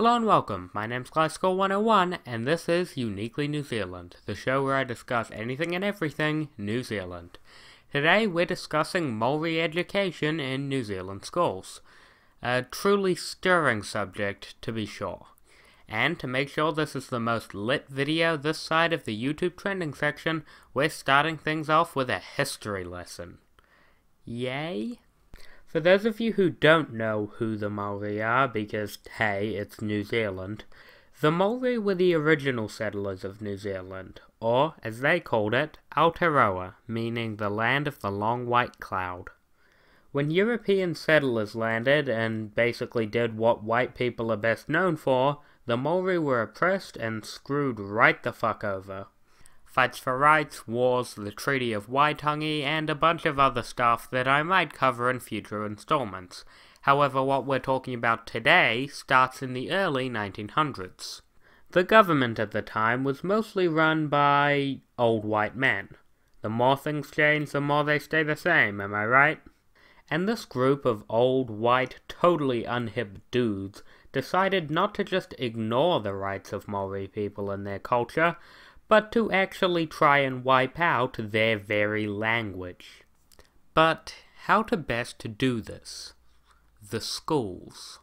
Hello and welcome, my name's School101 and this is Uniquely New Zealand, the show where I discuss anything and everything New Zealand. Today we're discussing Maori education in New Zealand schools. A truly stirring subject, to be sure. And to make sure this is the most lit video this side of the YouTube trending section, we're starting things off with a history lesson. Yay? For those of you who don't know who the Maori are, because, hey, it's New Zealand, the Maori were the original settlers of New Zealand, or, as they called it, Aotearoa, meaning the land of the long white cloud. When European settlers landed and basically did what white people are best known for, the Maori were oppressed and screwed right the fuck over. Fights for rights, wars, the Treaty of Waitangi, and a bunch of other stuff that I might cover in future installments. However, what we're talking about today starts in the early 1900s. The government at the time was mostly run by old white men. The more things change, the more they stay the same, am I right? And this group of old, white, totally unhip dudes decided not to just ignore the rights of Maori people and their culture, but to actually try and wipe out their very language. But how to best do this? The schools.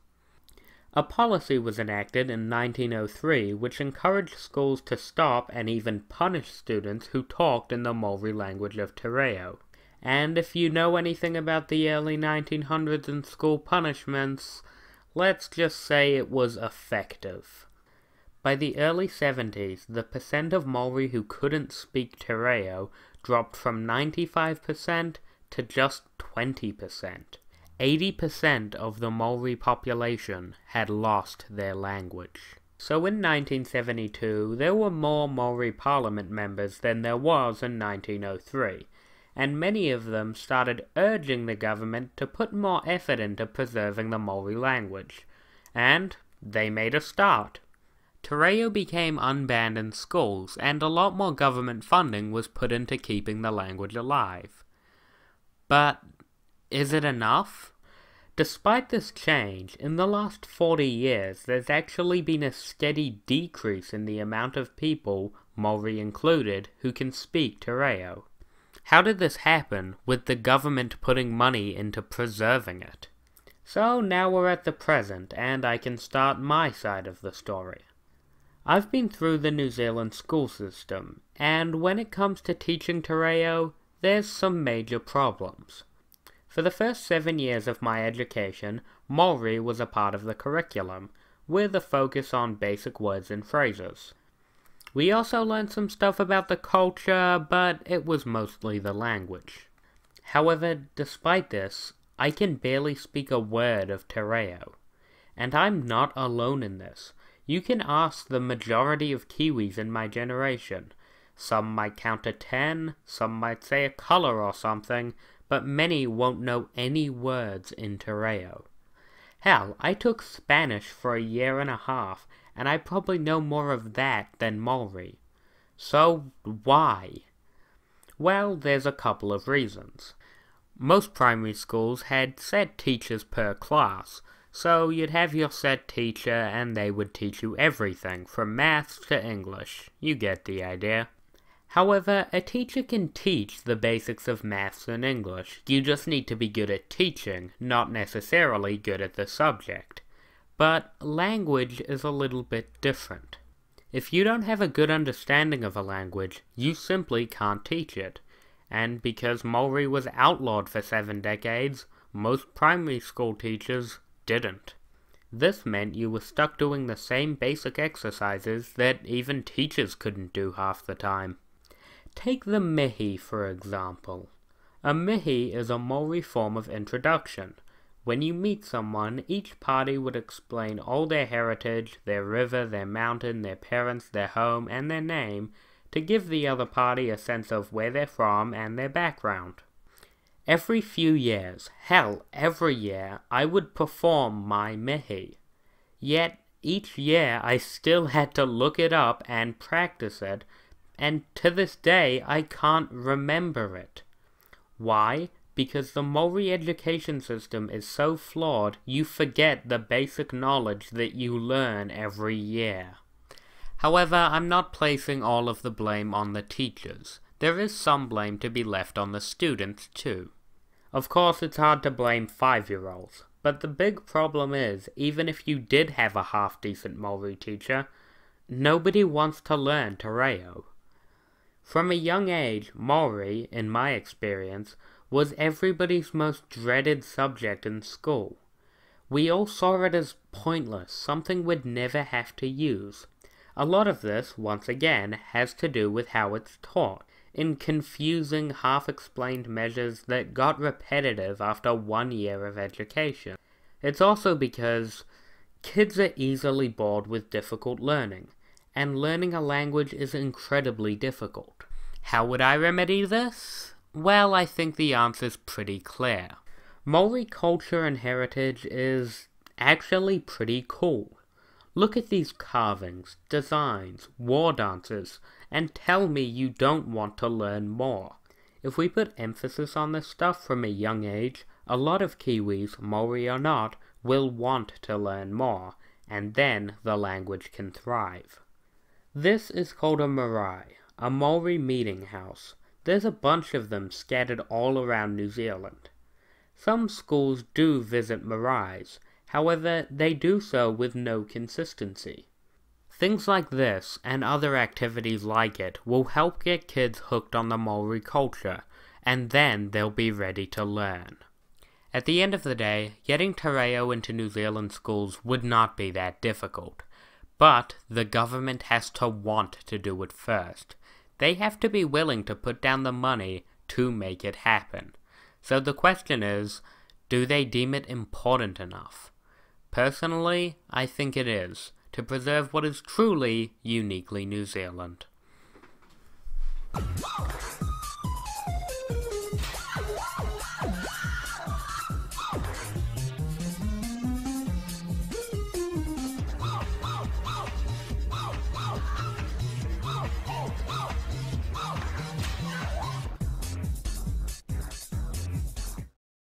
A policy was enacted in 1903 which encouraged schools to stop and even punish students who talked in the Maori language of Te Reo. And if you know anything about the early 1900s and school punishments, let's just say it was effective. By the early 70s, the percent of Maori who couldn't speak Te Reo dropped from 95% to just 20%. 80% of the Maori population had lost their language. So in 1972, there were more Maori parliament members than there was in 1903, and many of them started urging the government to put more effort into preserving the Maori language. And they made a start. Te Reo became unbanned in schools, and a lot more government funding was put into keeping the language alive. But is it enough? Despite this change, in the last 40 years there's actually been a steady decrease in the amount of people, Maori included, who can speak Te Reo. How did this happen, with the government putting money into preserving it? So now we're at the present, and I can start my side of the story. I've been through the New Zealand school system, and when it comes to teaching Te Reo, there's some major problems. For the first 7 years of my education, Maori was a part of the curriculum, with a focus on basic words and phrases. We also learned some stuff about the culture, but it was mostly the language. However, despite this, I can barely speak a word of Te Reo. And I'm not alone in this. You can ask the majority of Kiwis in my generation. Some might count to 10, some might say a colour or something, but many won't know any words in Te Reo. Hell, I took Spanish for 1.5 years, and I probably know more of that than Maori. So, why? Well, there's a couple of reasons. Most primary schools had set teachers per class, so you'd have your set teacher and they would teach you everything, from maths to English. You get the idea. However, a teacher can teach the basics of maths and English. You just need to be good at teaching, not necessarily good at the subject. But language is a little bit different. If you don't have a good understanding of a language, you simply can't teach it. And because Maori was outlawed for 7 decades, most primary school teachers didn't. This meant you were stuck doing the same basic exercises that even teachers couldn't do half the time. Take the mihi, for example. A mihi is a Maori form of introduction. When you meet someone, each party would explain all their heritage, their river, their mountain, their parents, their home, and their name, to give the other party a sense of where they're from and their background. Every few years, hell, every year, I would perform my mihi. Yet, each year I still had to look it up and practice it, and to this day I can't remember it. Why? because the Maori education system is so flawed you forget the basic knowledge that you learn every year. However, I'm not placing all of the blame on the teachers. There is some blame to be left on the students too. Of course, it's hard to blame 5-year-olds, but the big problem is, even if you did have a half-decent Maori teacher, nobody wants to learn te reo. From a young age, Maori, in my experience, was everybody's most dreaded subject in school. We all saw it as pointless, something we'd never have to use. A lot of this, once again, has to do with how it's taught, in confusing, half-explained measures that got repetitive after 1 year of education. It's also because kids are easily bored with difficult learning, and learning a language is incredibly difficult. How would I remedy this? Well, I think the answer's pretty clear. Maori culture and heritage is actually pretty cool. Look at these carvings, designs, war dances, and tell me you don't want to learn more. If we put emphasis on this stuff from a young age, a lot of Kiwis, Maori or not, will want to learn more, and then the language can thrive. This is called a marae, a Maori meeting house. There's a bunch of them scattered all around New Zealand. Some schools do visit maraes, however, they do so with no consistency. Things like this, and other activities like it, will help get kids hooked on the Maori culture, and then they'll be ready to learn. At the end of the day, getting te reo into New Zealand schools would not be that difficult, but the government has to want to do it first. They have to be willing to put down the money to make it happen. So the question is, do they deem it important enough? Personally, I think it is, to preserve what is truly uniquely New Zealand.